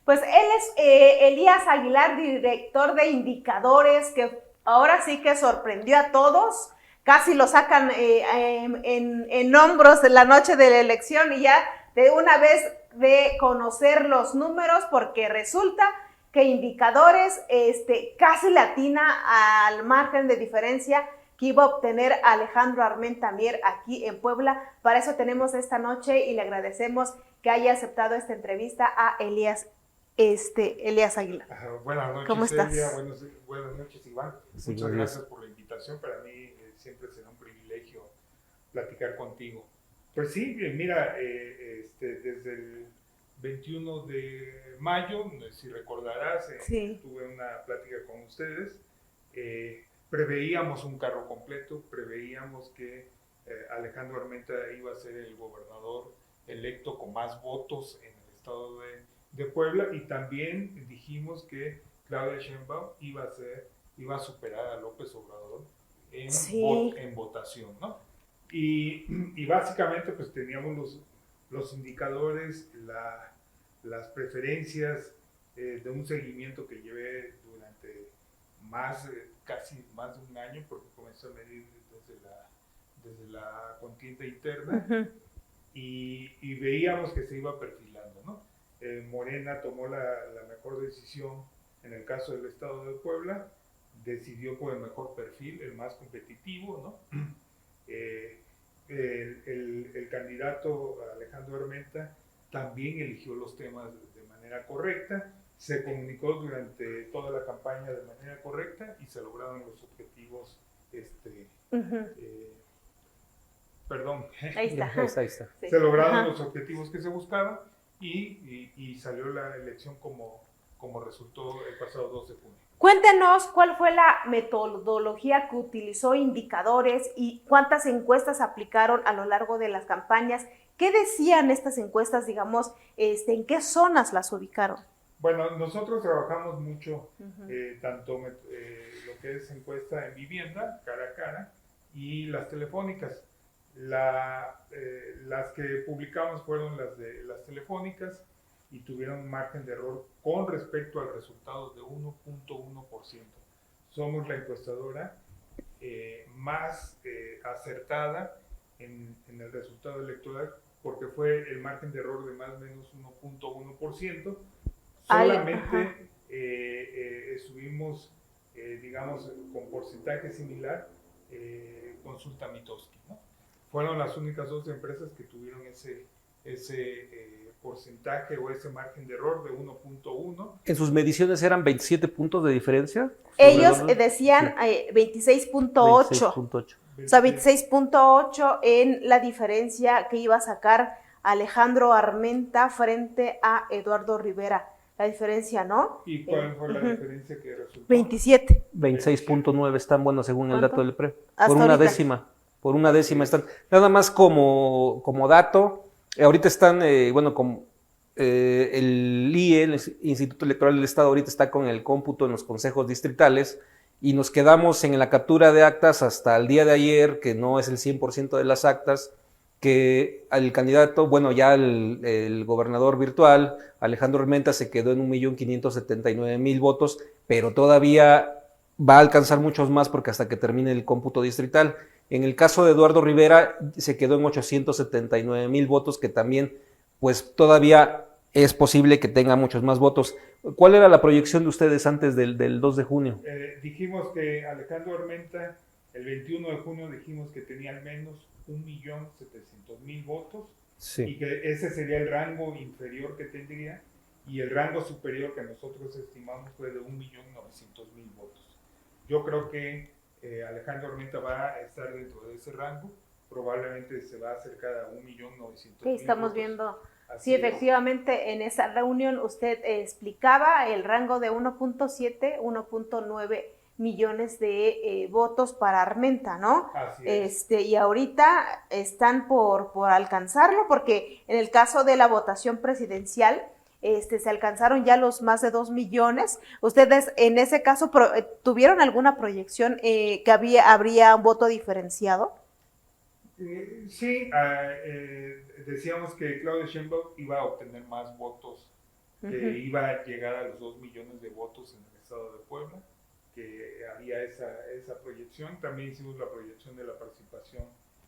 Pues él es Elías Aguilar, director de indicadores, que ahora sí que sorprendió a todos. Casi lo sacan en hombros en la noche de la elección y ya de una vez de conocer los números, porque resulta que indicadores casi latina al margen de diferencia que iba a obtener Alejandro Armenta Mier aquí en Puebla. Para eso tenemos esta noche y le agradecemos que haya aceptado esta entrevista a Elías Aguilar. Buenas ¿Cómo noches, estás? Elia. Buenas noches, Iván. Sí, Muchas gracias por la invitación. Para mí siempre será un privilegio platicar contigo. Pues sí, mira, desde el 21 de mayo, si recordarás, Sí. tuve una plática con ustedes. Preveíamos un carro completo, preveíamos que Alejandro Armenta iba a ser el gobernador electo con más votos en el estado de Puebla, y también dijimos que Claudia Sheinbaum iba a superar a López Obrador en votación, ¿no? Y básicamente pues teníamos los indicadores, las preferencias de un seguimiento que llevé durante casi más de un año, porque comencé a medir desde la contienda interna. Uh-huh. Y veíamos que se iba perfilando, ¿no? Morena tomó la mejor decisión en el caso del estado de Puebla, decidió por el mejor perfil, el más competitivo, ¿no? El candidato Alejandro Armenta también eligió los temas de manera correcta, se comunicó durante toda la campaña de manera correcta y se lograron los objetivos. Uh-huh. Perdón. Ahí está. Ahí está. Sí. Se lograron los objetivos que se buscaban y salió la elección como resultó el pasado 2 de junio. Cuéntenos cuál fue la metodología que utilizó indicadores y cuántas encuestas aplicaron a lo largo de las campañas. ¿Qué decían estas encuestas, digamos, en qué zonas las ubicaron? Bueno, nosotros trabajamos mucho, tanto lo que es encuesta en vivienda, cara a cara, y las telefónicas. Las que publicamos fueron las telefónicas y tuvieron un margen de error con respecto al resultado de 1.1%. Somos la encuestadora más acertada en el resultado electoral, porque fue el margen de error de más o menos 1.1%. Solamente estuvimos, digamos, con porcentaje similar, Consulta Mitofsky, ¿no? Fueron las únicas dos empresas que tuvieron ese porcentaje o ese margen de error de 1.1. ¿En sus mediciones eran 27 puntos de diferencia? Ellos decían 26.8. 26.8. O sea, 26.8 en la diferencia que iba a sacar Alejandro Armenta frente a Eduardo Rivera. La diferencia, ¿no? ¿Y cuál fue la diferencia que resultó? 27. 26.9 están, bueno, según el dato del PRE. Hasta por una ahorita. décima. Por una décima están. Nada más como dato, ahorita están, como el IE, el Instituto Electoral del Estado, ahorita está con el cómputo en los consejos distritales y nos quedamos en la captura de actas hasta el día de ayer, que no es el 100% de las actas, que el candidato, bueno, ya el gobernador virtual, Alejandro Armenta, se quedó en 1.579.000 votos, pero todavía va a alcanzar muchos más porque hasta que termine el cómputo distrital. En el caso de Eduardo Rivera se quedó en 879.000 votos, que también pues todavía es posible que tenga muchos más votos. ¿Cuál era la proyección de ustedes antes del 2 de junio? Dijimos que Alejandro Armenta, el 21 de junio dijimos que tenía al menos 1.700.000 votos, sí, y que ese sería el rango inferior que tendría, y el rango superior que nosotros estimamos fue de 1.900.000 votos. Yo creo que Alejandro Armenta va a estar dentro de ese rango, probablemente se va a acercar a 1.900.000 estamos votos. Viendo. Así sí, efectivamente, en esa reunión usted explicaba el rango de 1.7, 1.9 millones de votos para Armenta, ¿no? Así es. Y ahorita están por alcanzarlo, porque en el caso de la votación presidencial, se alcanzaron ya los más de 2 millones. ¿Ustedes en ese caso tuvieron alguna proyección que habría un voto diferenciado? Sí, decíamos que Claudia Sheinbaum iba a obtener más votos que iba a llegar a los 2 millones de votos en el estado de Puebla, que había esa proyección. También hicimos la proyección de la participación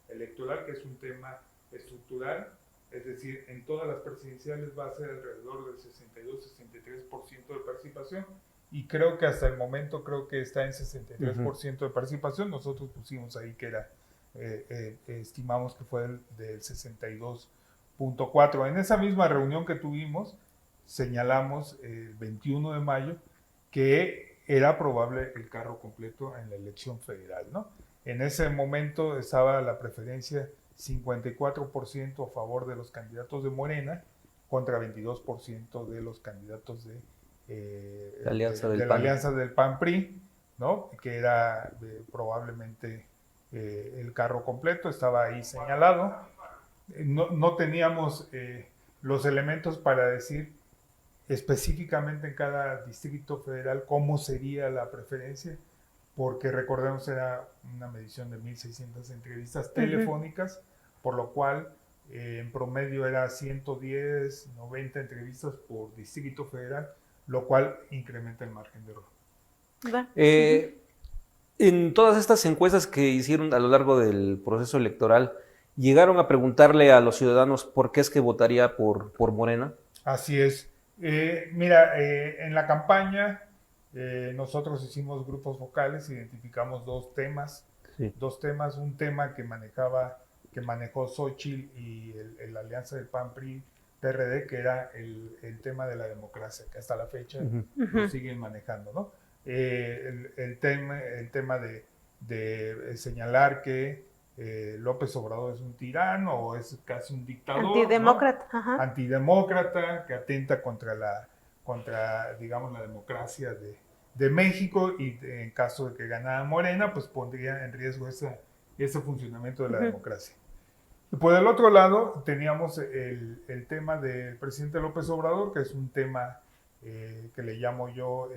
electoral, que es un tema estructural, es decir, en todas las presidenciales va a ser alrededor del 62-63% de participación, y creo que hasta el momento está en 63% de participación. Nosotros pusimos ahí que era, estimamos que fue del 62.4. En esa misma reunión que tuvimos, señalamos el 21 de mayo que era probable el carro completo en la elección federal, ¿no? En ese momento estaba la preferencia 54% a favor de los candidatos de Morena contra 22% de los candidatos de la alianza del la PAN. alianza del PAN-PRI, ¿no? Que era probablemente el carro completo, estaba ahí señalado. No teníamos los elementos para decir específicamente en cada distrito federal cómo sería la preferencia, porque recordemos era una medición de 1.600 entrevistas telefónicas, por lo cual en promedio era 110, 90 entrevistas por distrito federal, lo cual incrementa el margen de error. En todas estas encuestas que hicieron a lo largo del proceso electoral, ¿llegaron a preguntarle a los ciudadanos por qué es que votaría por Morena? Así es. Mira, en la campaña nosotros hicimos grupos focales, identificamos dos temas, un tema que manejó Xóchitl y la alianza del PAN-PRI-PRD, que era el tema de la democracia, que hasta la fecha lo siguen manejando, ¿no? El tema de señalar que López Obrador es un tirano o es casi un dictador, antidemócrata, ¿no? Antidemócrata, que atenta contra digamos, la democracia de México, y en caso de que ganara Morena, pues pondría en riesgo ese funcionamiento de la democracia. Y por el otro lado teníamos el tema del presidente López Obrador, que es un tema que le llamo yo,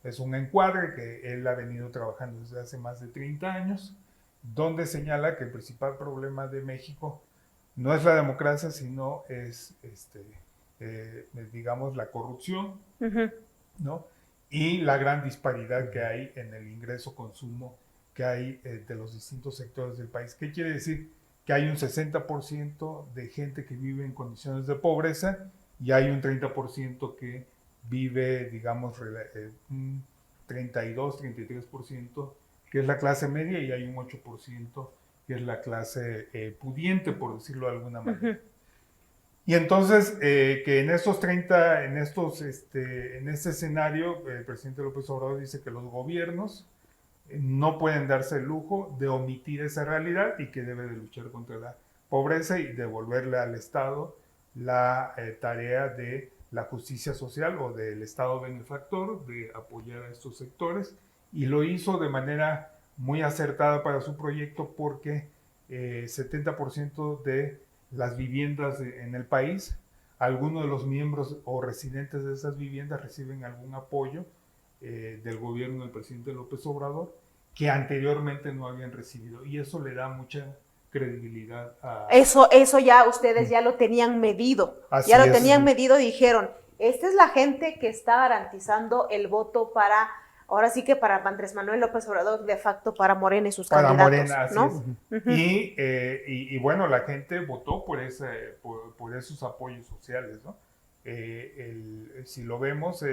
es un encuadre que él ha venido trabajando desde hace más de 30 años, donde señala que el principal problema de México no es la democracia, sino es, digamos, la corrupción, ¿no? Y la gran disparidad que hay en el ingreso-consumo que hay de los distintos sectores del país. ¿Qué quiere decir? Que hay un 60% de gente que vive en condiciones de pobreza y hay un 30% que vive, digamos, un 32-33% que es la clase media, y hay un 8% que es la clase pudiente, por decirlo de alguna manera. Y entonces, que en estos 30, en este escenario, el presidente López Obrador dice que los gobiernos no pueden darse el lujo de omitir esa realidad y que debe de luchar contra la pobreza y devolverle al Estado la tarea de la justicia social o del Estado benefactor, de apoyar a estos sectores, y lo hizo de manera muy acertada para su proyecto, porque 70% de las viviendas en el país, algunos de los miembros o residentes de esas viviendas reciben algún apoyo del gobierno del presidente López Obrador que anteriormente no habían recibido, y eso le da mucha credibilidad a... Eso ya ustedes ya lo tenían medido, medido y dijeron, esta es la gente que está garantizando el voto para, ahora sí que para Andrés Manuel López Obrador, de facto para Morena y sus candidatos. Para Morena, así ¿no? Es. Y bueno, la gente votó por esos apoyos sociales, ¿no? Si lo vemos,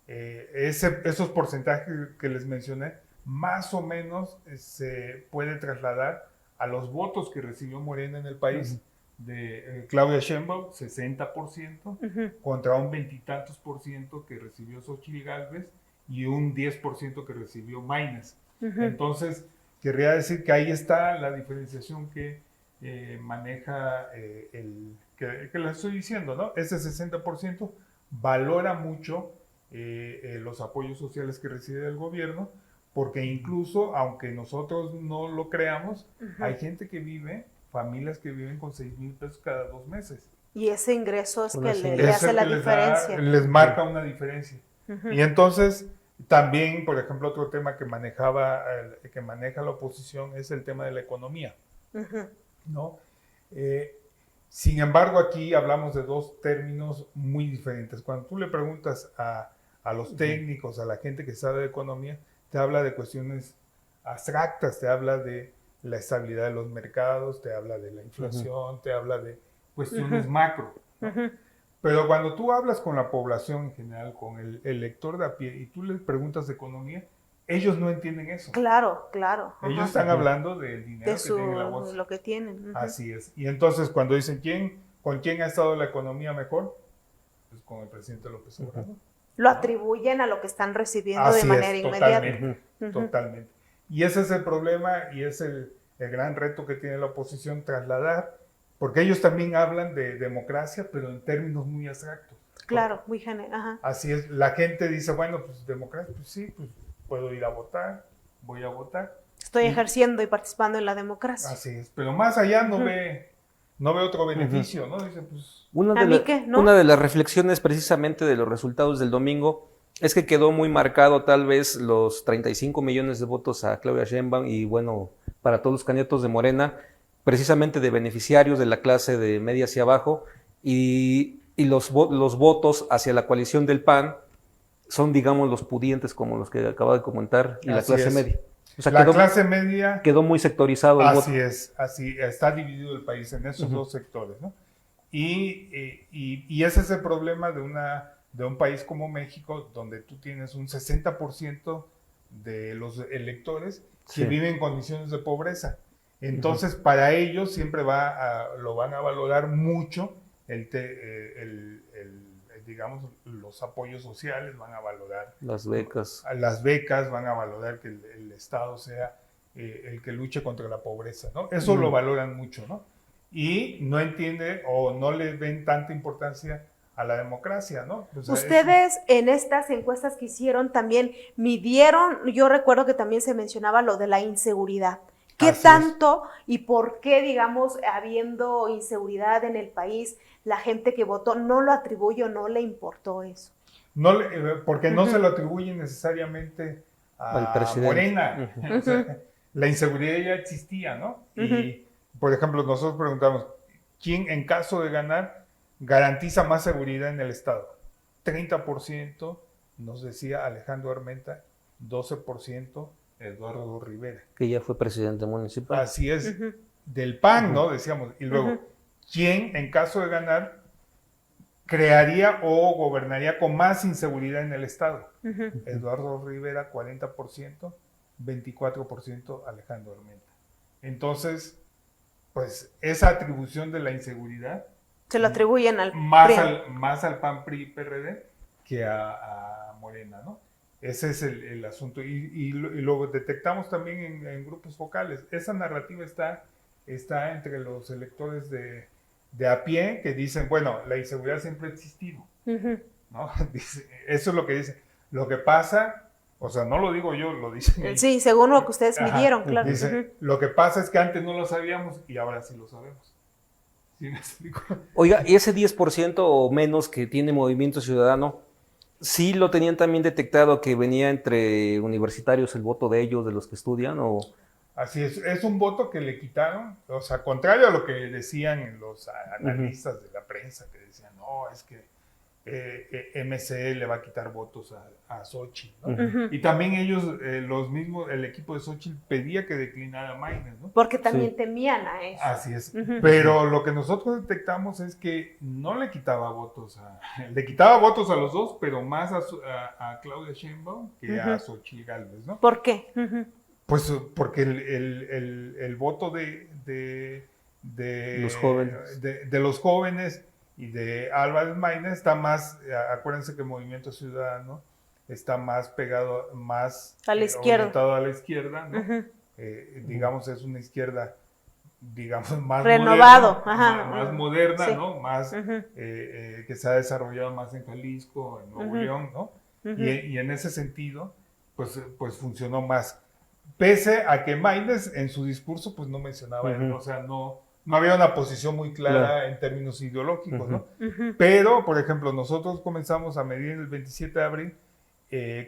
esos porcentajes que les mencioné, más o menos se puede trasladar a los votos que recibió Morena en el país, de Claudia Sheinbaum, 60%, contra un 20 y tantos % que recibió Xóchitl Gálvez y un 10% que recibió Maynes. Entonces, querría decir que ahí está la diferenciación que maneja que les estoy diciendo, ¿no? Ese 60% valora mucho los apoyos sociales que recibe el gobierno, porque incluso, aunque nosotros no lo creamos, hay gente que vive, familias que viven con 6,000 pesos cada 2 meses. Y ese ingreso es que le hace la diferencia. Les marca una diferencia. Y entonces, también, por ejemplo, otro tema que maneja la oposición es el tema de la economía, ¿no? Sin embargo, aquí hablamos de dos términos muy diferentes. Cuando tú le preguntas a los técnicos, a la gente que sabe de economía, te habla de cuestiones abstractas, te habla de la estabilidad de los mercados, te habla de la inflación, te habla de cuestiones macro, ¿no? Pero cuando tú hablas con la población en general, con el lector de a pie, y tú les preguntas de economía, ellos no entienden eso. Claro, claro. Ellos están hablando del dinero que tienen en la bolsa. Lo que tienen. Así es. Y entonces cuando dicen, ¿con quién ha estado la economía mejor? Pues con el presidente López Obrador. Lo atribuyen a lo que están recibiendo de manera inmediata. Totalmente. Y ese es el problema y es el gran reto que tiene la oposición, trasladar, porque ellos también hablan de democracia, pero en términos muy abstractos. Claro, muy general. Así es. La gente dice, bueno, pues democracia, pues sí, pues puedo ir a votar, voy a votar. Estoy ejerciendo y participando en la democracia. Así es. Pero más allá no ve otro beneficio, ¿no? Dice, pues... Una de las reflexiones precisamente de los resultados del domingo es que quedó muy marcado tal vez los 35 millones de votos a Claudia Sheinbaum y bueno, para todos los candidatos de Morena, precisamente de beneficiarios de la clase de media hacia abajo y los votos hacia la coalición del PAN son, digamos, los pudientes como los que acaba de comentar y la clase media. O sea, la clase media quedó muy sectorizado el voto. Así está dividido el país en esos dos sectores, ¿no? Y ese es el problema de un país como México, donde tú tienes un 60% de los electores que viven en condiciones de pobreza. Entonces, para ellos siempre lo van a valorar mucho digamos, los apoyos sociales, van a valorar las becas, van a valorar que el Estado sea el que luche contra la pobreza, ¿no? Eso lo valoran mucho, ¿no? Y no entiende o no le ven tanta importancia a la democracia, ¿no? O sea, ustedes en estas encuestas que hicieron también midieron, yo recuerdo que también se mencionaba lo de la inseguridad. ¿Qué tanto y por qué, digamos, habiendo inseguridad en el país, la gente que votó no lo atribuye o no le importó eso? Porque no se lo atribuyen necesariamente a Morena. O sea, la inseguridad ya existía, ¿no? Y, por ejemplo, nosotros preguntamos, ¿quién en caso de ganar garantiza más seguridad en el Estado? 30% nos decía Alejandro Armenta, 12% Eduardo Rivera. Que ya fue presidente municipal. Así es, del PAN, ¿no? Decíamos. Y luego, ¿quién en caso de ganar crearía o gobernaría con más inseguridad en el Estado? Eduardo Rivera, 40%, 24% Alejandro Armenta. Entonces, pues esa atribución de la inseguridad se lo atribuyen más al PAN PRI PRD que a Morena, ¿no? Ese es el asunto. Y lo detectamos también en grupos focales. Esa narrativa está entre los electores de a pie que dicen, bueno, la inseguridad siempre ha existido, ¿no? Eso es lo que dicen. Lo que pasa, o sea, no lo digo yo, lo dicen ellos. Sí, según lo que ustedes midieron, claro. Dice, lo que pasa es que antes no lo sabíamos y ahora sí lo sabemos. ¿Sí me explico? Oiga, ¿y ese 10% o menos que tiene Movimiento Ciudadano, sí lo tenían también detectado que venía entre universitarios el voto de ellos, de los que estudian? O... Así es un voto que le quitaron, o sea, contrario a lo que decían los analistas de la prensa, que decían, no, es que MC le va a quitar votos a Xochitl, ¿no? Y también ellos, el equipo de Xochitl pedía que declinara Maínez, ¿no? Porque también temían a eso. Así es. Pero lo que nosotros detectamos es que no le quitaba votos le quitaba votos a los dos, pero más a Claudia Sheinbaum que a Xochitl Gálvez, ¿no? ¿Por qué? Pues porque el voto de los jóvenes. De los jóvenes y de Álvarez Maínez está más, acuérdense que Movimiento Ciudadano está más pegado, más a la izquierda, orientado a la izquierda, ¿no? Digamos, es una izquierda, digamos, más renovado, moderna, más moderna, sí. ¿no? Más que se ha desarrollado más en Jalisco, en Nuevo León, ¿no? Y en ese sentido, pues funcionó más. Pese a que Maínez en su discurso pues no mencionaba, o sea, no había una posición muy clara en términos ideológicos, ¿no? Pero, por ejemplo, nosotros comenzamos a medir el 27 de abril,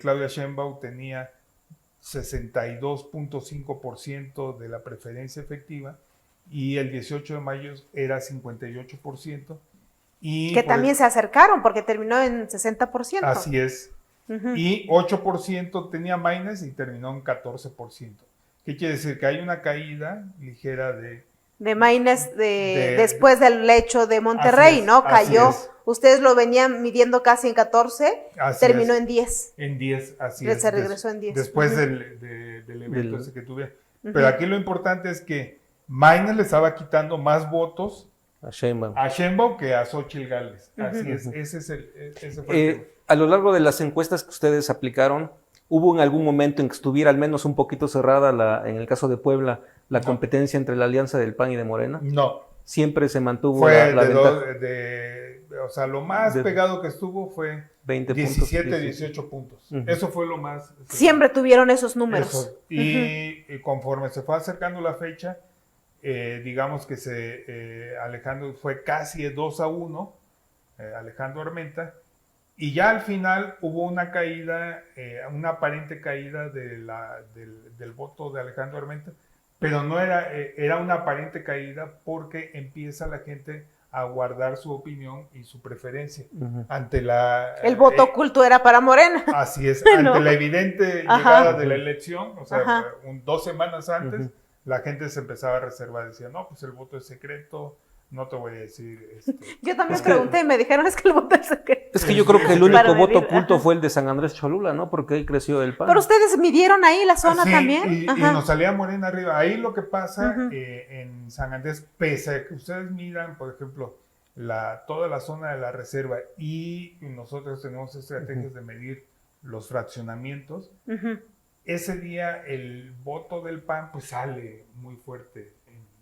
Claudia Sheinbaum tenía 62.5% de la preferencia efectiva y el 18 de mayo era 58%. Y que también se acercaron porque terminó en 60%. Así es. Y 8% tenía Maynes y terminó en 14%. ¿Qué quiere decir? Que hay una caída ligera de Maynes después del hecho de Monterrey, ¿no? Cayó. Ustedes lo venían midiendo casi en 14, terminó en 10. En 10, así es. Se regresó en 10. Después del evento ese que tuve. Pero aquí lo importante es que Maynes le estaba quitando más votos a Sheinbaum que a Xóchitl Gálvez. Así es, ese fue el tema. A lo largo de las encuestas que ustedes aplicaron, ¿hubo en algún momento en que estuviera al menos un poquito cerrada, en el caso de Puebla, la competencia entre la alianza del PAN y de Morena? No. Siempre se mantuvo fue la ventaja. O sea, lo más pegado que estuvo fue 20 17, puntos, 18 puntos. Eso fue lo más. Siempre tuvieron esos números. Eso. Y conforme se fue acercando la fecha, digamos que Alejandro fue casi 2-1, Alejandro Armenta, y ya al final hubo una caída, una aparente caída del voto de Alejandro Armenta, pero no era una aparente caída porque empieza la gente a guardar su opinión y su preferencia ante el voto oculto era para Morena. Así es, ante la evidente llegada de la elección, o sea, 2 semanas antes, la gente se empezaba a reservar, decía, no, pues el voto es secreto, no te voy a decir. Yo también pregunté y me dijeron, es que el voto es secreto. Es que yo creo que el único voto oculto fue el de San Andrés Cholula, ¿no? Porque ahí creció el PAN. Pero ustedes midieron ahí la zona también. Y nos salía Morena arriba. Ahí lo que pasa en San Andrés, pese a que ustedes miran, por ejemplo, toda la zona de la reserva y nosotros tenemos estrategias de medir los fraccionamientos, ese día el voto del PAN pues sale muy fuerte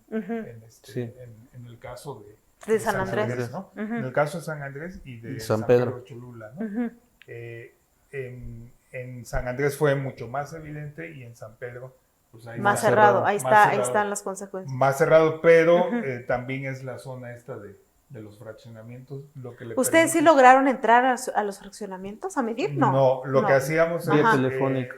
en el caso de San Andrés, ¿no? En el caso de San Andrés y de San Pedro Cholula, ¿no? En San Andrés fue mucho más evidente y en San Pedro pues más cerrado, ahí están las consecuencias. Más cerrado, pero también es la zona esta de los fraccionamientos lo que le ¿Ustedes sí lograron entrar a los fraccionamientos a medir? No, lo que hacíamos es telefónica.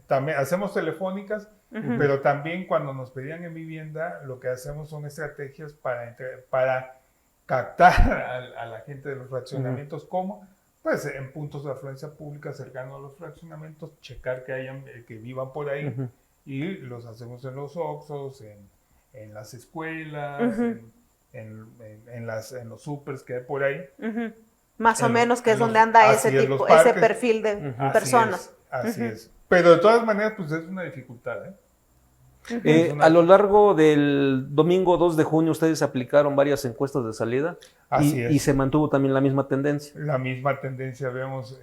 También hacemos telefónicas, pero también cuando nos pedían en vivienda, lo que hacemos son estrategias para captar a la gente de los fraccionamientos, como pues en puntos de afluencia pública cercanos a los fraccionamientos, checar que vivan por ahí, y los hacemos en los Oxxos, en las escuelas, en los supers que hay por ahí. Más o menos que es donde anda ese perfil de personas. Así es. Pero de todas maneras, pues es una dificultad, A lo largo del domingo 2 de junio ustedes aplicaron varias encuestas de salida y se mantuvo también la misma tendencia. La misma tendencia vemos.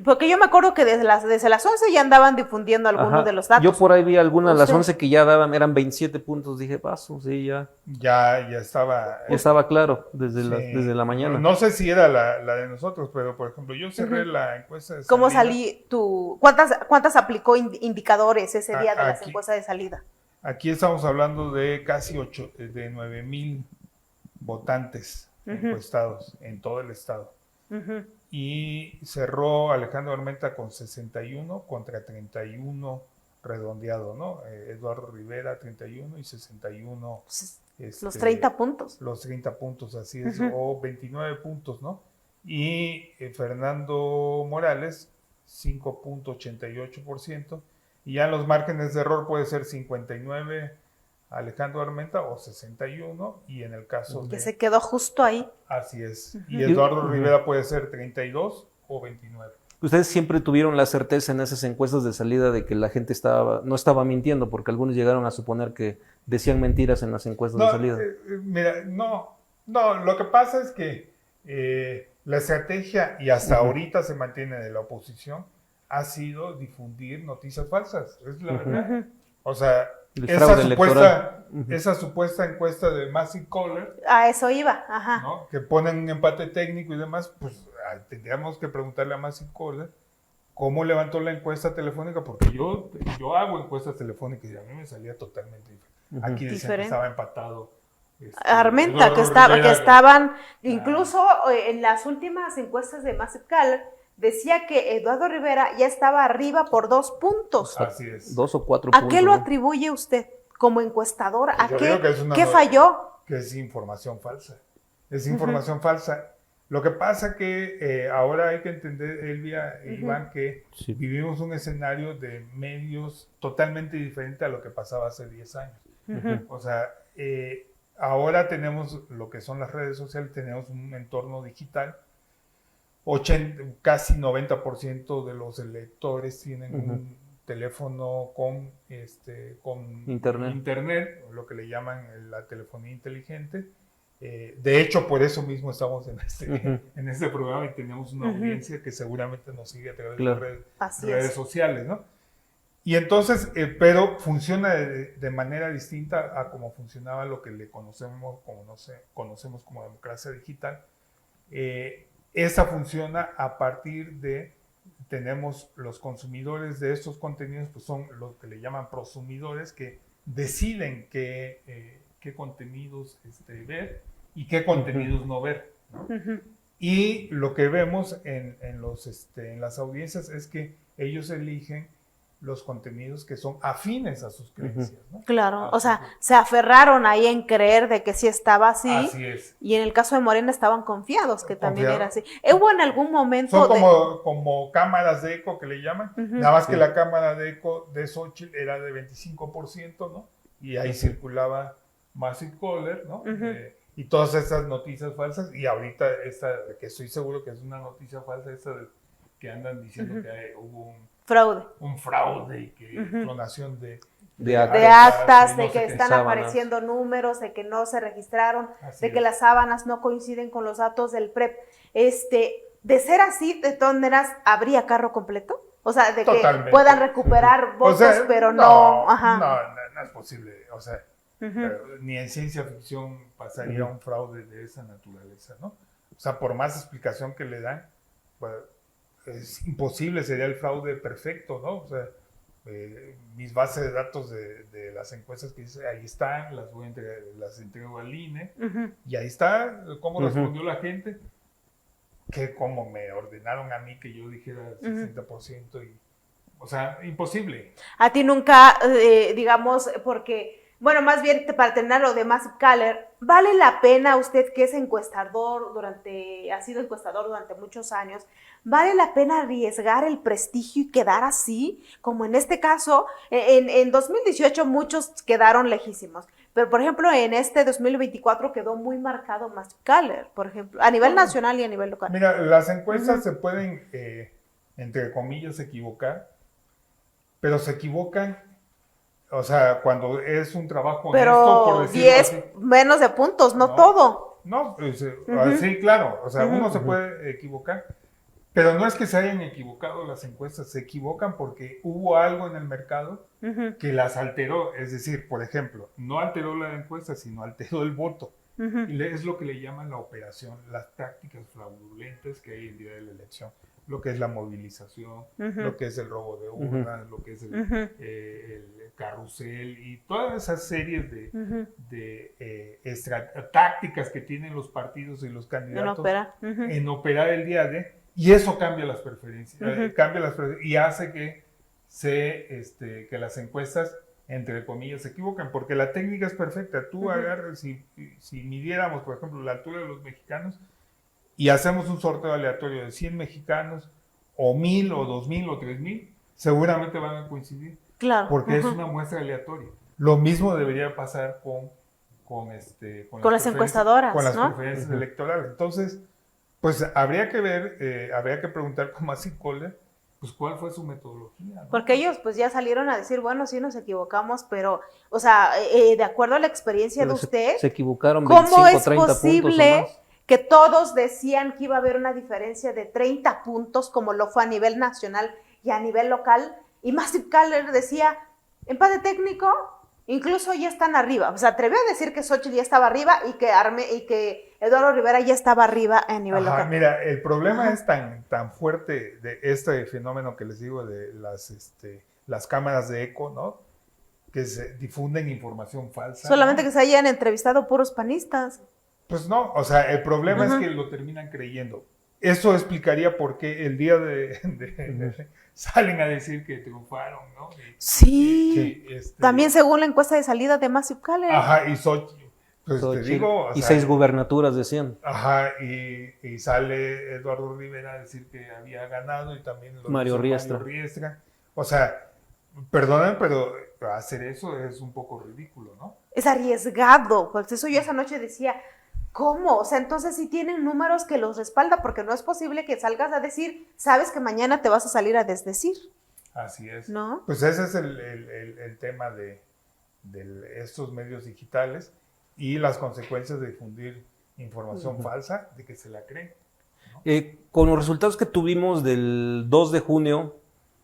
Porque yo me acuerdo que desde las 11 ya andaban difundiendo algunos de los datos. Yo por ahí vi algunas, las 11 que ya daban, eran 27 puntos, dije, paso, sí, ya. Ya estaba. Ya estaba claro desde la mañana. No sé si era la de nosotros, pero por ejemplo, yo cerré la encuesta de salida. ¿Cómo salí tú? ¿Cuántas aplicó indicadores ese día de las encuestas de salida? Aquí estamos hablando de casi 9,000 votantes encuestados en todo el estado. Y cerró Alejandro Armenta con 61 contra 31 redondeado, ¿no? Eduardo Rivera 31 y 61. Los 30 puntos. Los 30 puntos, así es, o 29 puntos, ¿no? Y Fernando Morales 5.88%, y ya en los márgenes de error puede ser 59 Alejandro Armenta o 61, y en el caso que se quedó justo ahí. Así es. Y Eduardo Rivera puede ser 32 o 29. Ustedes siempre tuvieron la certeza en esas encuestas de salida de que la gente no estaba mintiendo, porque algunos llegaron a suponer que decían mentiras en las encuestas de salida. Mira, no, lo que pasa es que la estrategia, y hasta ahorita se mantiene de la oposición, ha sido difundir noticias falsas, es la verdad. O sea, esa supuesta encuesta de Massive Caller, a eso iba, ¿no? Que ponen un empate técnico y demás, pues tendríamos que preguntarle a Massive Caller cómo levantó la encuesta telefónica, porque yo hago encuestas telefónicas y a mí me salía totalmente diferente. Aquí decían que estaba empatado. Armenta, que estaban, incluso en las últimas encuestas de Massive Caller, decía que Eduardo Rivera ya estaba arriba por 2 puntos. Así es. 2 o 4 puntos. ¿A qué lo atribuye usted? como encuestador? ¿A Yo qué, digo que es una qué falló? Que es información falsa. Es información falsa. Lo que pasa que ahora hay que entender, Elvia e Iván, que Sí. vivimos un escenario de medios totalmente diferente a lo que pasaba hace 10 años. O sea, ahora tenemos lo que son las redes sociales, tenemos un entorno digital. Casi 90% de los electores tienen un teléfono con internet, lo que le llaman la telefonía inteligente. De hecho, por eso mismo estamos en este programa y tenemos una audiencia que seguramente nos sigue a través de redes sociales, ¿no? Y entonces, pero funciona de manera distinta a como funcionaba lo que le conocemos como democracia digital. Esa funciona a partir de, tenemos los consumidores de estos contenidos, pues son lo que le llaman prosumidores, que deciden qué contenidos ver y qué contenidos no ver, ¿no? Y lo que vemos en las audiencias es que ellos eligen los contenidos que son afines a sus creencias, ¿no? Claro, o sea, se aferraron ahí en creer de que sí estaba así. Así es. Y en el caso de Morena estaban confiados que también era así. ¿Hubo en algún momento son como cámaras de eco que le llaman, nada más que la cámara de eco de Xochitl era de 25%, ¿no? Y ahí circulaba Massive Caller, ¿no? Y todas estas noticias falsas, y ahorita esta, que estoy seguro que es una noticia falsa, esta que andan diciendo que hubo un fraude y que clonación de actas, de no que sé están apareciendo números, de que no se registraron, de que las sábanas no coinciden con los datos del PREP. De ser así, de todas maneras, ¿habría carro completo? O sea, de Totalmente. Que puedan recuperar votos, o sea, pero no es posible. O sea, ni en ciencia ficción pasaría un fraude de esa naturaleza, ¿no? O sea, por más explicación que le dan, pues, es imposible, sería el fraude perfecto, ¿no? O sea, mis bases de datos de las encuestas que dice, ahí están, las entrego al INE, y ahí está cómo respondió la gente, que como me ordenaron a mí que yo dijera 60%, o sea, imposible. A ti nunca, digamos, porque, bueno, más bien para terminar lo de Massive Caller, ¿vale la pena usted que es encuestador ha sido encuestador durante muchos años, ¿vale la pena arriesgar el prestigio y quedar así? Como en este caso, en 2018 muchos quedaron lejísimos, pero por ejemplo en este 2024 quedó muy marcado Massive Caller, por ejemplo, a nivel nacional y a nivel local. Mira, las encuestas se pueden, entre comillas, equivocar, pero se equivocan, o sea, cuando es un trabajo honesto, por decirlo 10 así. menos de puntos, no todo. No, sí, claro, o sea, uno se puede equivocar, pero no es que se hayan equivocado las encuestas, se equivocan porque hubo algo en el mercado que las alteró, es decir, por ejemplo, no alteró la encuesta, sino alteró el voto. Y es lo que le llaman la operación, las prácticas fraudulentas que hay el día de la elección, lo que es la movilización, lo que es el robo de urnas, lo que es el carrusel y todas esas series de tácticas que tienen los partidos y los candidatos en operar el día de, y eso cambia las preferencias, y hace que que las encuestas, entre comillas, se equivocan, porque la técnica es perfecta. Tú agarras, si midiéramos, por ejemplo, la altura de los mexicanos y hacemos un sorteo aleatorio de 100 mexicanos, o 1000, o 2000, o 3000, seguramente van a coincidir. Claro. Porque es una muestra aleatoria. Lo mismo debería pasar con las encuestadoras, con las ¿no? preferencias electorales. Entonces, pues habría que ver, habría que preguntar con Massive Caller, pues cuál fue su metodología, ¿no? Porque ellos pues ya salieron a decir, bueno, sí nos equivocamos, pero, o sea, de acuerdo a la experiencia de usted, se equivocaron 25, ¿cómo es 30 posible puntos o más? Que todos decían que iba a haber una diferencia de 30 puntos, como lo fue a nivel nacional y a nivel local, y Massive Caller decía, empate técnico, incluso ya están arriba? O sea, atrevió a decir que Xochitl ya estaba arriba y que Eduardo Rivera ya estaba arriba a nivel local. Mira, el problema es tan fuerte de este fenómeno que les digo de las cámaras de eco, ¿no? Que se difunden información falsa. Solamente ¿no? que se hayan entrevistado puros panistas. Pues no, o sea, el problema es que lo terminan creyendo. eso explicaría por qué el día de salen a decir que triunfaron, ¿no? Sí. También según la encuesta de salida de Massive Caller. Ajá, y pues te digo, y 6 gubernaturas decían. Ajá, y sale Eduardo Rivera a decir que había ganado y también Mario Riestra. O sea, perdonen, pero hacer eso es un poco ridículo, ¿no? Es arriesgado. Pues eso yo esa noche decía, ¿cómo? O sea, entonces sí tienen números que los respalda, porque no es posible que salgas a decir, sabes que mañana te vas a salir a desdecir. Así es. ¿No? Pues ese es el tema de estos medios digitales y las consecuencias de difundir información falsa, de que se la creen, ¿no? Con los resultados que tuvimos del 2 de junio,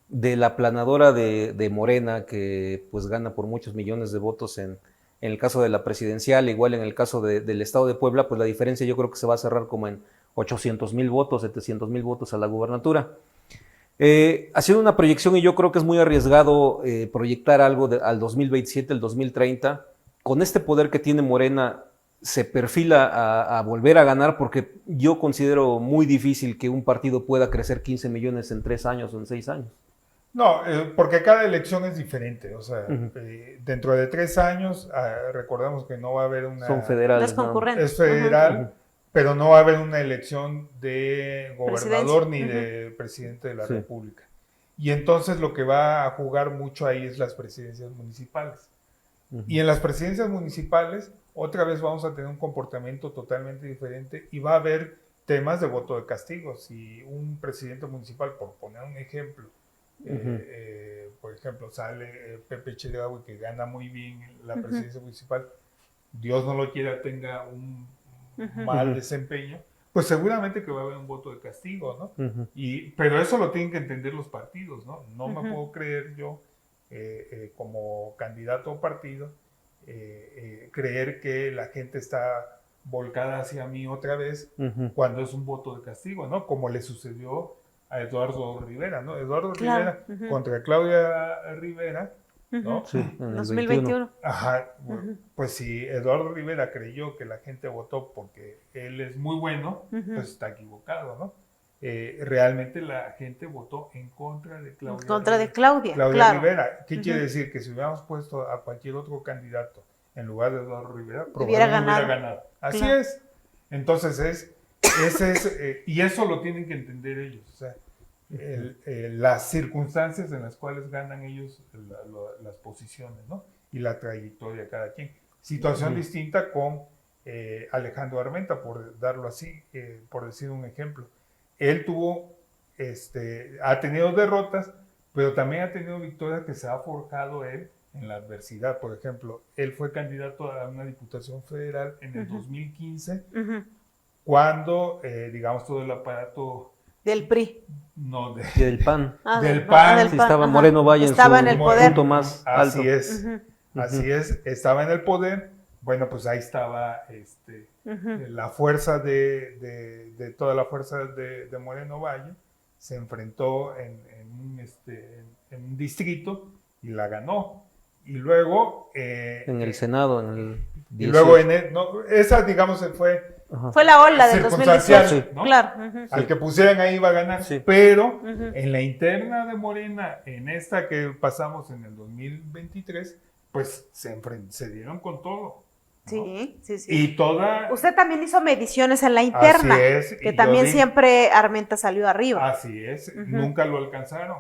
de la planadora de Morena, que pues gana por muchos millones de votos en el caso de la presidencial, igual en el caso del estado de Puebla, pues la diferencia yo creo que se va a cerrar como en 800,000 votos, 700,000 votos a la gubernatura. Ha sido una proyección y yo creo que es muy arriesgado proyectar algo al 2027, el 2030. Con este poder que tiene Morena, se perfila a volver a ganar, porque yo considero muy difícil que un partido pueda crecer 15 millones en 3 años o en 6 años. No, porque cada elección es diferente, o sea, dentro de 3 años, recordemos que no va a haber una... Son federales. Es concurrente. Es federal, pero no va a haber una elección de gobernador ni de presidente de la República. Y entonces lo que va a jugar mucho ahí es las presidencias municipales. Y en las presidencias municipales, otra vez vamos a tener un comportamiento totalmente diferente y va a haber temas de voto de castigo. Si un presidente municipal, por poner un ejemplo, por ejemplo, sale Pepe Chedraui, que gana muy bien la presidencia municipal, Dios no lo quiera, tenga un mal desempeño, pues seguramente que va a haber un voto de castigo, ¿no? Pero eso lo tienen que entender los partidos, ¿no? No me puedo creer yo, como candidato o partido, creer que la gente está volcada hacia mí otra vez cuando es un voto de castigo, ¿no? Como le sucedió a Eduardo Rivera, ¿no? Eduardo Rivera contra Claudia Rivera, ¿no? Sí, en el 2021. Ajá, pues si Eduardo Rivera creyó que la gente votó porque él es muy bueno, pues está equivocado, ¿no? Realmente la gente votó en contra de Claudia. En contra de Claudia, Claro. Rivera. ¿Qué quiere decir? Que si hubiéramos puesto a cualquier otro candidato en lugar de Eduardo Rivera, probablemente hubiera ganado. Así es. Entonces y eso lo tienen que entender ellos. O sea, las circunstancias en las cuales ganan ellos las posiciones, ¿no? Y la trayectoria de cada quien. Situación distinta con Alejandro Armenta, por darlo así, por decir un ejemplo. Él ha tenido derrotas, pero también ha tenido victorias que se ha forjado él en la adversidad. Por ejemplo, él fue candidato a una diputación federal en el 2015, cuando, digamos, todo el aparato... Del PRI. No, del PAN. Del PAN. Sí, estaba Moreno Valle estaba en el poder. Punto más alto. Así es, así es, estaba en el poder. Bueno, pues ahí estaba la fuerza de toda la fuerza de Moreno Valle, se enfrentó en un distrito y la ganó. Y luego... en el Senado, en el 18. Y luego esa, digamos, fue la ola del 2018, ¿no? Claro. Al que pusieran ahí iba a ganar, pero en la interna de Morena, en esta que pasamos en el 2023, pues se dieron con todo, ¿no? Sí. Y Usted también hizo mediciones en la interna, así es, que también siempre Armenta salió arriba. Así es, nunca lo alcanzaron.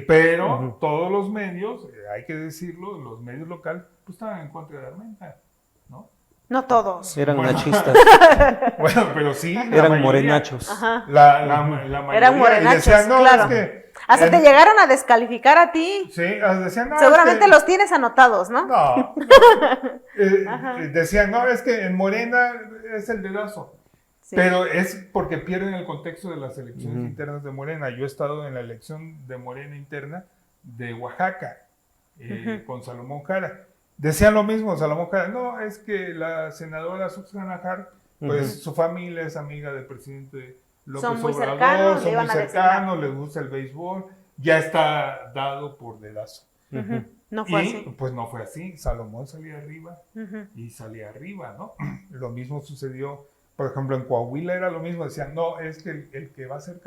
Pero todos los medios, hay que decirlo, los medios locales, pues estaban en contra de Armenta, ¿no? No todos. Eran nachistas. Bueno, pero sí. Eran morenachos. La mayoría. Eran morenachos, decían, no, claro. Es que, hasta te llegaron a descalificar a ti. Sí, decían, no. Seguramente los tienes anotados, ¿no? No. Decían, no, es que en Morena es el dedazo. Sí. Pero es porque pierden el contexto de las elecciones internas de Morena. Yo he estado en la elección de Morena interna de Oaxaca, con Salomón Jara. Decían lo mismo, Salomón Jara, no, es que la senadora Susana Jara, pues su familia es amiga del presidente López Obrador, son muy cercanos, les gusta el béisbol, ya está dado por dedazo. No fue así. Pues no fue así, Salomón salía arriba y salía arriba, ¿no? Lo mismo sucedió Por ejemplo, en Coahuila era lo mismo, decían, no, es que el que va a ser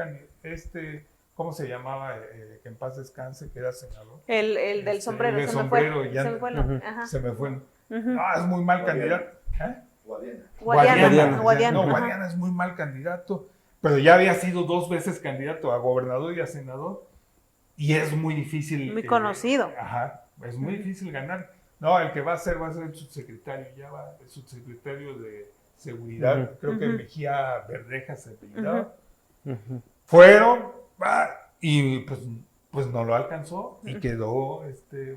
¿cómo se llamaba? Que en paz descanse, que era senador. El del sombrero, el de se me sombrero, fue. ya Se me fue. Ajá. se me fue. Ujú. No, es muy mal candidato. ¿Eh? Guadiana. No, Guadiana es muy mal candidato, pero ya había sido 2 veces candidato a gobernador y a senador, y es muy difícil. Muy conocido. Ajá, es muy difícil ganar. No, el que va a ser el subsecretario, el subsecretario de Seguridad, creo que Mejía Verdeja se apellidaba. Fueron, y pues no lo alcanzó y quedó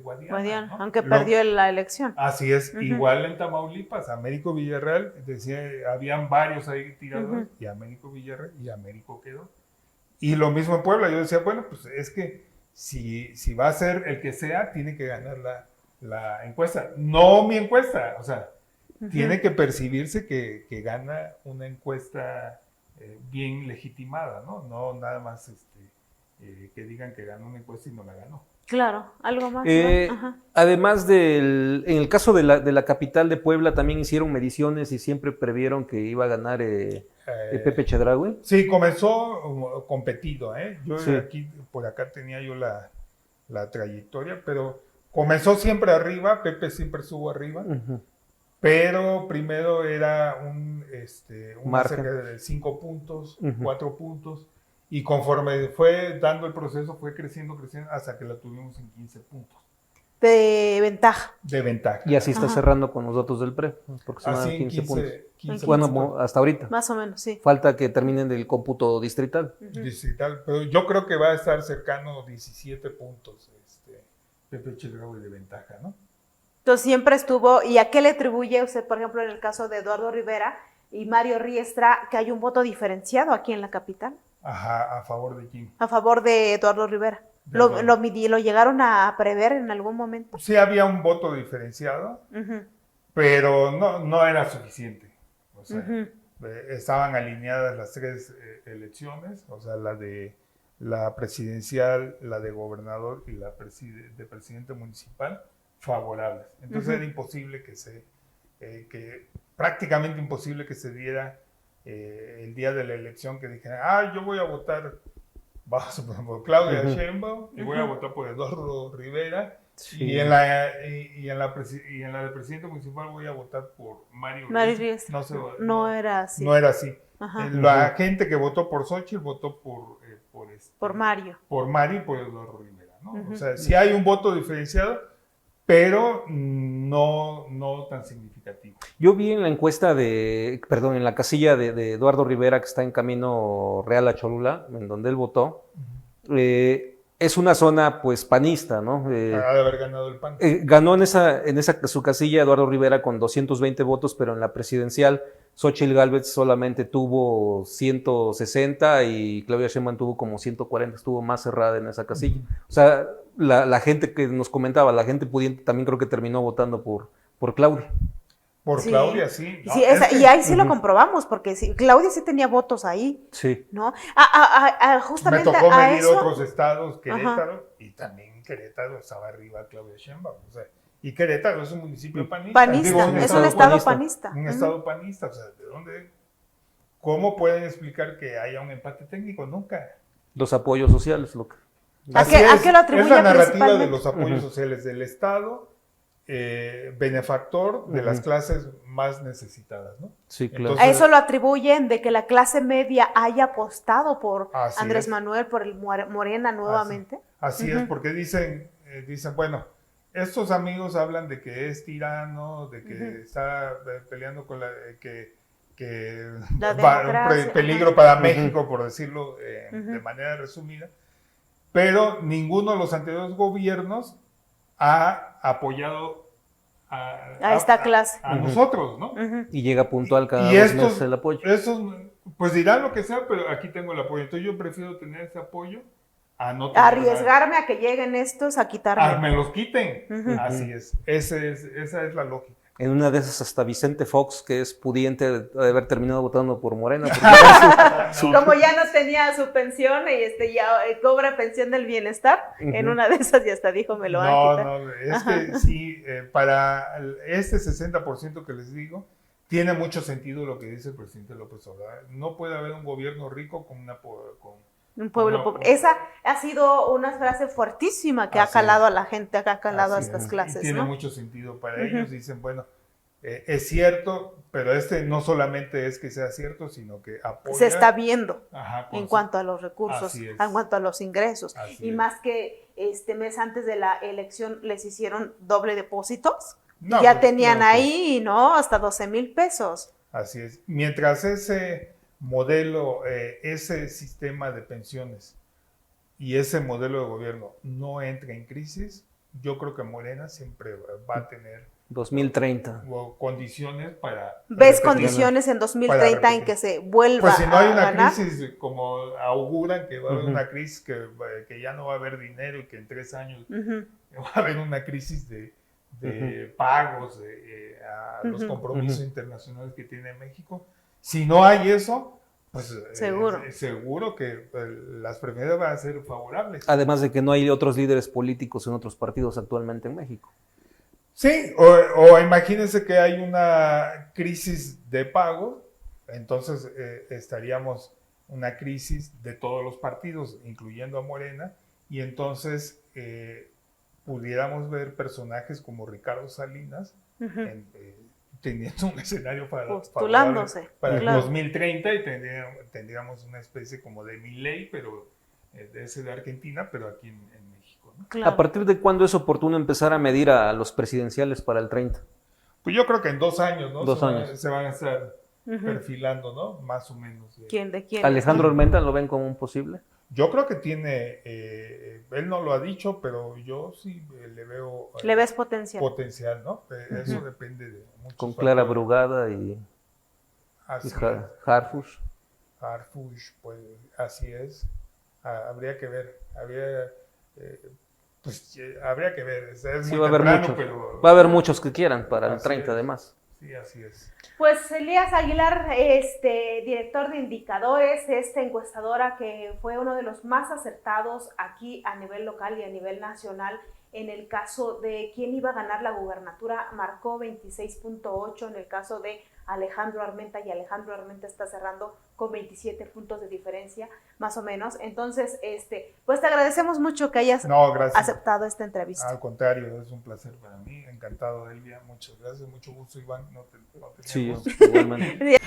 Guadiana, ¿no? Aunque perdió la elección. Así es, igual en Tamaulipas, Américo Villarreal, decía, habían varios ahí tirados, y Américo Villarreal, y Américo quedó. Y lo mismo en Puebla, yo decía, bueno, pues es que si va a ser el que sea, tiene que ganar la encuesta. No mi encuesta, o sea, tiene que percibirse que gana una encuesta bien legitimada, ¿no? No nada más que digan que ganó una encuesta y no la ganó. Claro, algo más. Además en el caso de la capital de Puebla también hicieron mediciones y siempre previeron que iba a ganar Pepe Chedraui. Sí, comenzó competido, ¿eh? Yo Sí. por acá tenía yo la trayectoria, pero comenzó siempre arriba, Pepe siempre estuvo arriba, pero primero era un margen cerca de 5 puntos, 4 puntos, y conforme fue dando el proceso, fue creciendo hasta que la tuvimos en 15 puntos. De ventaja. De ventaja. Y así está cerrando con los datos del PRE, aproximadamente 15 puntos. 15 bueno, puntos. hasta ahorita. Más o menos, sí. Falta que terminen del cómputo distrital. Distrital, pero yo creo que va a estar cercano 17 puntos Pepe Chedraui de ventaja, ¿no? Entonces siempre estuvo, ¿y a qué le atribuye usted, por ejemplo, en el caso de Eduardo Rivera y Mario Riestra, que hay un voto diferenciado aquí en la capital? Ajá, ¿a favor de quién? A favor de Eduardo Rivera. ¿Lo llegaron a prever en algún momento? Sí había un voto diferenciado, pero no era suficiente. O sea, estaban alineadas las 3 elecciones, o sea, la de la presidencial, la de gobernador y la de presidente municipal, favorables. Entonces era imposible prácticamente imposible que se diera el día de la elección que dijeran, yo voy a votar por Claudia Sheinbaum y voy a votar por Eduardo Rivera, y en la de presidente municipal voy a votar por Mario Riestra. No era así. No era así. La gente que votó por Xochitl votó por Mario. Por Mario y por Eduardo Rivera, ¿no? O sea, sí hay un voto diferenciado, pero no tan significativo. Yo vi en la encuesta en la casilla de Eduardo Rivera, que está en camino Real a Cholula, en donde él votó, es una zona pues panista, ¿no? de haber ganado el PAN. Ganó en su casilla Eduardo Rivera con 220 votos, pero en la presidencial Xochitl Gálvez solamente tuvo 160 y Claudia Sheinbaum tuvo como 140, estuvo más cerrada en esa casilla. O sea, la gente que nos comentaba, la gente pudiente también creo que terminó votando por Claudia. Por Claudia, sí. No, y ahí sí lo comprobamos, porque Claudia sí tenía votos ahí. Sí. ¿No? Justamente me tocó a medir eso. Otros estados, Querétaro, y también Querétaro estaba arriba Claudia Sheinbaum. O sea, y Querétaro es un municipio panista. Es un estado panista. Un estado panista. O sea, ¿de dónde? ¿Cómo pueden explicar que haya un empate técnico? Nunca. Los apoyos sociales, lo que... ¿A qué lo atribuye? Es la narrativa de los apoyos sociales del Estado, benefactor de las clases más necesitadas, ¿no? Sí, claro. Entonces, a eso lo atribuyen de que la clase media haya apostado por Andrés Manuel, por el Morena nuevamente. Así es, porque dicen, bueno, estos amigos hablan de que es tirano, de que está peleando con que un peligro para México, por decirlo de manera resumida, pero ninguno de los anteriores gobiernos ha apoyado a esta clase. A nosotros, ¿no? Y llega puntual cada 2 meses el apoyo. Estos, pues dirán lo que sea, pero aquí tengo el apoyo. Entonces yo prefiero tener ese apoyo a no tener arriesgarme a que lleguen estos a quitarme. Me los quiten. Así es. Esa es la lógica. En una de esas hasta Vicente Fox, que es pudiente de haber terminado votando por Morena. Como ya no tenía su pensión y ya cobra pensión del bienestar, en una de esas ya hasta dijo, me lo van a quitar. No, es que sí, para este 60% que les digo, tiene mucho sentido lo que dice el presidente López Obrador. No puede haber un gobierno rico con un pueblo pobre. Esa ha sido una frase fuertísima que ha calado a la gente, que ha calado a estas clases. Y tiene mucho sentido para ellos. Dicen, bueno, es cierto, pero no solamente es que sea cierto, sino que apoya. Se está viendo en cuanto a los recursos, en cuanto a los ingresos. Y más que este mes antes de la elección les hicieron doble depósitos. No, ya tenían ahí, ¿no? Hasta 12,000 pesos. Así es. Mientras ese modelo, ese sistema de pensiones y ese modelo de gobierno no entre en crisis, yo creo que Morena siempre va a tener 2030 condiciones para... ¿Ves condiciones en 2030 en que se vuelva pues si no hay una ganar? Crisis, como auguran que va a haber una crisis, que ya no va a haber dinero y que en 3 años va a haber una crisis de pagos a los compromisos internacionales que tiene México. Si no hay eso, pues seguro que las preferencias van a ser favorables. Además de que no hay otros líderes políticos en otros partidos actualmente en México. Sí, o imagínense que hay una crisis de pago, entonces estaríamos una crisis de todos los partidos, incluyendo a Morena, y entonces pudiéramos ver personajes como Ricardo Salinas teniendo un escenario postulándose para el 2030 y tendríamos una especie como de Milei, pero de ese de Argentina, pero aquí en México, ¿no? Claro. ¿A partir de cuándo es oportuno empezar a medir a los presidenciales para el 30? Pues yo creo que en 2 años, ¿no? 2 años. Se van a estar perfilando, ¿no? Más o menos. ¿Quién de quién? ¿Alejandro Armenta lo ven como un posible? Yo creo que tiene, él no lo ha dicho, pero yo sí le veo... ¿Le ves potencial? Potencial, ¿no? Eso depende de muchos con Clara factores. Brugada y Harfuch. Harfuch, pues así es. Habría que ver. Habría que ver. Es sí, muy va a haber temprano, muchos. pero... Va a haber muchos que quieran para el 30 además. Sí, así es. Pues Elías Aguilar, director de Indicadores, esta encuestadora que fue uno de los más acertados aquí a nivel local y a nivel nacional en el caso de quién iba a ganar la gubernatura, marcó 26.8 en el caso de Alejandro Armenta, y Alejandro Armenta está cerrando con 27 puntos de diferencia, más o menos. Entonces, pues te agradecemos mucho que hayas aceptado esta entrevista. Al contrario, es un placer para mí, encantado, Elvia, muchas gracias, mucho gusto, Iván. Sí, igualmente.